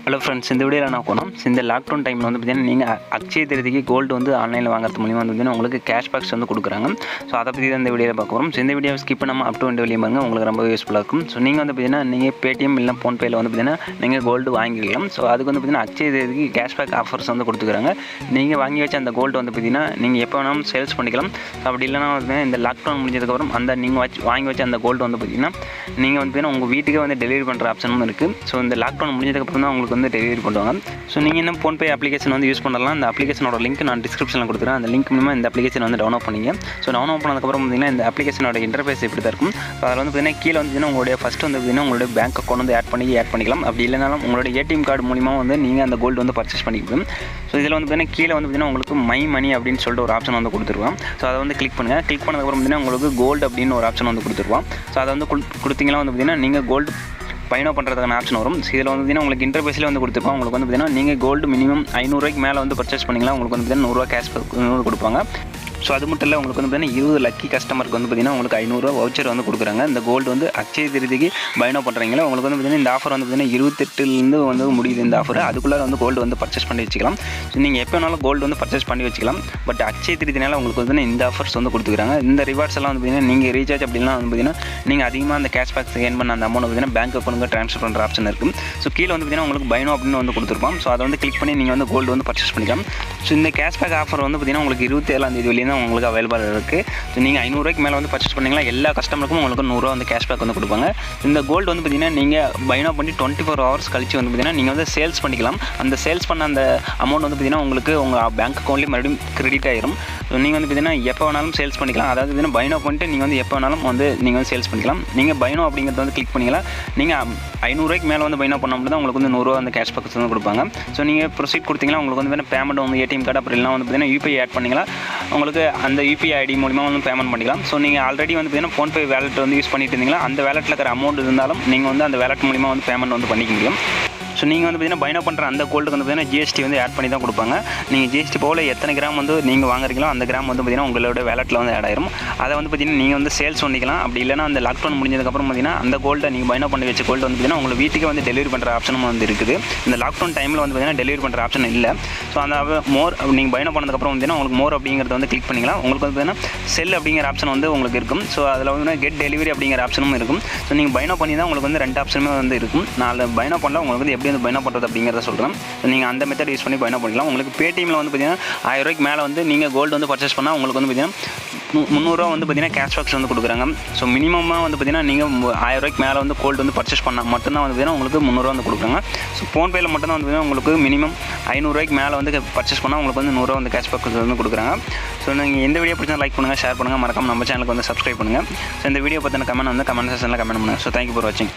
Hello friends, இந்த வீடியோவில் என்ன போனோம். இந்த லாக்டவுன் டைமில் வந்து பார்த்தீங்கன்னா நீங்கள் அக்ஷய திருதிக்கு கோல்டு வந்து ஆன்லைனில் வாங்குறது மூலிமா வந்து பார்த்தீங்கன்னா உங்களுக்கு கேஷ்பேக்ஸ் வந்து கொடுக்குறாங்க. ஸோ அதை பற்றி தான் இந்த வீடியோவில் பார்க்க போகிறோம். ஸோ இந்த வீடியோ ஸ்கிப் பண்ணாமல் அப் டு இந்த வீடியோ பாருங்க, உங்களுக்கு ரொம்ப யூஸ்ஃபுல்லாக இருக்கும். ஸோ நீங்கள் வந்து பார்த்தீங்கன்னா நீங்கள் பேடிஎம் இல்லை ஃபோன்பேயில் வந்து பார்த்தீங்கன்னா நீங்கள் கோல்டு வாங்கிக்கலாம். ஸோ அதுக்கு வந்து பார்த்தீங்கன்னா அக்ஷய திருதிக்கு கேஷ்பேக் ஆஃபர்ஸ் வந்து கொடுத்துக்கிறாங்க. நீங்கள் வாங்கி வச்ச அந்த கோல்டு வந்து பார்த்தீங்கன்னா நீங்கள் எப்போ வேணாலும் சேல்ஸ் பண்ணிக்கலாம். அப்படி இல்லைனா வந்து இந்த லாக்டவுன் முடிஞ்சதுக்கப்புறம் அந்த நீங்கள் வாங்கி வச்ச அந்த கோல்டு வந்து பார்த்தீங்கன்னா நீங்கள் வந்து பார்த்தீங்கன்னா உங்கள் வீட்டுக்கே வந்து டெலிவரி பண்ணுற ஆப்ஷனும் இருக்குது. ஸோ இந்த லாக்டவுன் முடிஞ்சதுக்கப்புறம் தான் உங்களுக்கு வந்து டெலிவரி பண்ணுவாங்க. ஸோ நீங்கள் இன்னும் ஃபோன்பே அப்ளிகேஷன் வந்து யூஸ் பண்ணலாம். அந்த அப்ளிகேஷனோட லிங்க் நான் டிஸ்கிரிப்ஷனில் கொடுத்துறேன். அந்த லிங்க் மூலமாக இந்த அப்ளிகேஷன் வந்து டவுன்லோட் பண்ணிங்க. ஸோ டவுன்லோட் பண்ணதுக்கப்புறம் பார்த்தீங்கன்னா இந்த அப்ளிகேஷனோட இன்டர்ஃபேஸ் இப்படி தான் இருக்கும். ஸோ அதில் வந்து பார்த்தீங்கன்னா கீழே வந்து உங்களுடைய ஃபஸ்ட்டு வந்து பார்த்தீங்கன்னா உங்களுடைய பேங்க் அக்கௌண்ட் வந்து ஆட் பண்ணிக்கலாம். அப்படி இல்லைனாலும் உங்களுடைய ஏடிஎம் கார்டு மூலிமா வந்து நீங்கள் அந்த கோல்டு வந்து பர்ச்சேஸ் பண்ணிக்கலாம். ஸோ இதில் வந்து பார்த்தீங்கன்னா கீழே வந்து பார்த்தீங்கன்னா உங்களுக்கு மை மணி அப்படின்னு சொல்லிட்டு ஒரு ஆப்ஷன் வந்து கொடுத்துருவோம். ஸோ அதை வந்து கிளிக் பண்ணுங்கள். கிளிக் பண்ணதுக்கப்புறம் பார்த்தீங்கன்னா உங்களுக்கு கோல்டு அப்படின்னு ஒரு ஆப்ஷன் வந்து கொடுத்துருவோம். ஸோ அதை வந்து கொடுத்தீங்கன்னா வந்து பார்த்தீங்கன்னா நீங்கள் கோல்டு பைனோ பண்ணுறதுக்கான ஆப்ஷன் வரும். இதில் வந்து பார்த்தீங்கன்னா உங்களுக்கு இன்டர்ஃபேஸில் வந்து கொடுத்துருப்போம். உங்களுக்கு வந்து பார்த்தீங்கன்னா நீங்கள் கோல்டு மினிமம் 500 ரூபாய்க்கு மேலே வந்து பர்ச்சேஸ் பண்ணிக்கலாம். உங்களுக்கு வந்து பார்த்தீங்கன்னா 100 ரூபா கேஷ் கொடுப்பாங்க. ஸோ அது மட்டும் இல்லை, உங்களுக்கு வந்து பார்த்தீங்கன்னா 20 லக்கி கஸ்டமருக்கு வந்து பார்த்தீங்கன்னா உங்களுக்கு 500 ரூபா வவுச்சர் வந்து கொடுக்குறாங்க. இந்த கோல்டு வந்து அக்ஷய திருதிக்கு பைனோ பண்ணுறீங்களா, உங்களுக்கு வந்து பார்த்தீங்கன்னா இந்த ஆஃபர் வந்து பார்த்தீங்கன்னா 28லேருந்து வந்து முடியுது இந்த ஆஃபர். அதுக்குள்ளே வந்து கோல்டு வந்து பர்ச்சேஸ் பண்ணி வச்சுக்கலாம். ஸோ நீங்கள் எப்போ வேணாலும் கோல்டு வந்து பர்ச்சேஸ் பண்ணி வச்சுக்கலாம். பட் அக்ஷய திருதினால உங்களுக்கு வந்து இந்த ஆஃபர்ஸ் வந்து கொடுத்துக்கிறாங்க. இந்த ரிவார்ட்ஸ் எல்லாம் வந்து பார்த்தீங்கன்னா நீங்கள் ரீசார்ஜ் அப்படின்னா வந்து பார்த்தீங்கன்னா நீங்கள் அதிகமாக அந்த கேஷ்பேக் ஏர்ன் பண்ண அந்த அமௌண்ட் பார்த்தீங்கன்னா பேங்க் அக்கௌண்ட்டுக்கு ட்ரான்ஸ்ஃபர் பண்ணுற ஆப்ஷன் இருக்குது. ஸோ கீழே வந்து பார்த்தீங்கன்னா உங்களுக்கு பைனோ அப்படின்னு வந்து கொடுத்துருப்போம். ஸோ அதை வந்து கிளிக் பண்ணி நீங்கள் வந்து கோல்டு வந்து பர்ச்சேஸ் பண்ணிக்கலாம். ஸோ இந்த கேஷ்பேக் ஆஃபர் வந்து பார்த்தீங்கன்னா உங்களுக்கு 27ஆம் தேதி வரையும் தான் உங்களுக்கு அவைலபிள் இருக்குது. ஸோ நீங்கள் 500 ரூபாய்க்கு மேலே வந்து பர்ச்சேஸ் பண்ணிங்களா எல்லா கஸ்டமருக்கும் உங்களுக்கு 100 ரூபா வந்து கேஷ்பேக் வந்து கொடுப்பாங்க. இந்த கோல்டு வந்து பார்த்தீங்கன்னா நீங்கள் பைனோ பண்ணி 24 ஹவர்ஸ் கழிச்சு வந்து பார்த்தீங்கன்னா நீங்கள் வந்து சேல்ஸ் பண்ணிக்கலாம். அந்த சேல்ஸ் பண்ண அந்த அமௌண்ட் வந்து பார்த்தீங்கன்னா உங்களுக்கு உங்கள் பேங்க் அக்கௌண்ட்லேயும் மறுபடியும் கிரெடிட் ஆயிரும். ஸோ நீங்கள் வந்து பார்த்தீங்கன்னா எப்போ வேணாலும் சேல்ஸ் பண்ணிக்கலாம். அதாவது பார்த்தீங்கன்னா பைனோ பண்ணிட்டு நீங்கள் வந்து எப்போ வேணாலும் வந்து நீங்கள் வந்து சேல்ஸ் பண்ணிக்கலாம். நீங்கள் பைனோ அப்படிங்கிறத வந்து கிளிக் பண்ணிங்களா நீங்கள் 500 ரூபாய்க்கு மேலே வந்து பைனோ பண்ண மட்டும் தான் உங்களுக்கு வந்து 100 ரூபா வந்து கேஷ்பேக் வந்து கொடுப்பாங்க. ஸோ நீங்கள் ப்ரொசீட் கொடுத்தீங்கன்னா உங்களுக்கு வந்து பேமெண்ட் வந்து ஏடிஎம் கார்டு அப்படி இல்லைனா வந்து பார்த்தீங்கன்னா யூபிஐ ஆட் பண்ணிக்கலாம். உங்களுக்கு அந்த யூபிஐ ஐடி மூலிமா வந்து பேமெண்ட் பண்ணிக்கலாம். ஸோ நீங்கள் ஆல்ரெடி வந்து பார்த்தீங்கன்னா ஃபோன்பே வேலெட் வந்து யூஸ் பண்ணிட்டு இருந்தீங்களா, அந்த வேலெட்டில் இருக்கிற அமௌண்ட் இருந்தாலும் நீங்கள் வந்து அந்த வேலெட் மூலிமா வந்து பேமெண்ட் வந்து பண்ணிக்க முடியும். ஸோ நீங்கள் வந்து பார்த்தீங்கன்னா பைனோ பண்ணுற அந்த கோல்டுக்கு வந்து பார்த்தீங்கன்னா ஜிஎஸ்டி வந்து ஆட் பண்ணி தான் கொடுப்பாங்க. நீங்கள் ஜிஎஸ்டி போல் எத்தனை கிராம் வந்து நீங்கள் வாங்குறீங்களோ அந்த கிராம் வந்து பார்த்தீங்கன்னா உங்களோட வேலெட்டில் வந்து ஆட் ஆயிரும். அதை வந்து பார்த்தீங்கன்னா நீங்கள் வந்து சேல்ஸ் பண்ணிக்கலாம். அப்படி இல்லைனா அந்த லாக்டவுன் முடிஞ்சதுக்கப்புறம் பார்த்தீங்கன்னா அந்த கோல்டை நீங்கள் பைனோ பண்ணி வச்ச கோல்டு வந்து பார்த்தீங்கன்னா உங்கள் வீட்டுக்கு வந்து டெலிவரி பண்ணுற ஆப்ஷனும் வந்து இருக்குது. இந்த லாக்டவுன் டைமில் வந்து பார்த்தீங்கன்னா டெலிவரி பண்ணுற ஆப்ஷன் இல்லை. ஸோ அந்த மோர் நீங்கள் பைனோ பண்ணதுக்கப்புறம் பார்த்தீங்கன்னா உங்களுக்கு மோர் அப்படிங்கிறத வந்து கிளிக் பண்ணிக்கலாம். உங்களுக்கு வந்து பார்த்தீங்கன்னா செல் அப்படிங்கிற ஆப்ஷன் வந்து உங்களுக்கு இருக்கும். ஸோ அதில் வந்து கெட் டெலிவரி அப்படிங்கிற ஆப்ஷனும் இருக்கும். ஸோ நீங்கள் பைனோ பண்ணி தான் உங்களுக்கு வந்து 2 ஆப்ஷனுமே வந்து இருக்கும். நான் பைனோ பண்ணல உங்களுக்கு வந்து எப்படி வந்து பைனோ பண்ணுறது அப்படிங்கிறத சொல்கிறேன். ஸோ நீங்கள் அந்த மெத்தட் யூஸ் பண்ணி பைனோ பண்ணிக்கலாம். உங்களுக்கு பேடிஎம்மில் வந்து பார்த்தீங்கன்னா 1000 ரூபாய்க்கு மேலே வந்து நீங்கள் கோல்டு வந்து பர்ச்சேஸ் பண்ணால் உங்களுக்கு வந்து பார்த்தீங்கன்னா 300 ரூபா வந்து பார்த்தீங்கன்னா கேஷ்பேக்ஸ் வந்து கொடுக்குறாங்க. ஸோ மினிமமாக வந்து பார்த்தீங்கன்னா நீங்கள் 1000 ரூபாய்க்கு மேலே வந்து கோல்டு வந்து பர்ச்சேஸ் பண்ணால் மட்டும்தான் வந்து பார்த்தீங்கன்னா உங்களுக்கு 300 ரூபா வந்து கொடுக்குறாங்க. ஸோ ஃபோன்பேயில் மட்டும்தான் வந்து பார்த்தீங்கன்னா உங்களுக்கு மினிமம் 500 ரூபாய்க்கு மேலே வந்து பர்ச்சேஸ் பண்ணால் உங்களுக்கு வந்து 100 ரூபா வந்து கேஷ்பேக் வந்து கொடுக்குறாங்க. ஸோ நீங்கள் எந்த வீடியோ பிடிச்சா லைக் பண்ணுங்கள், ஷேர் பண்ணுங்கள், மறக்காம நம்ம சேனலுக்கு வந்து சப்ஸ்கிரைப் பண்ணுங்கள். ஸோ இந்த வீடியோ பற்றின கமெண்ட் வந்து கமெண்ட் செக்ஷனில் கமெண்ட் பண்ணுங்கள். ஸோ தேங்க்யூ ஃபார் வாட்சிங்.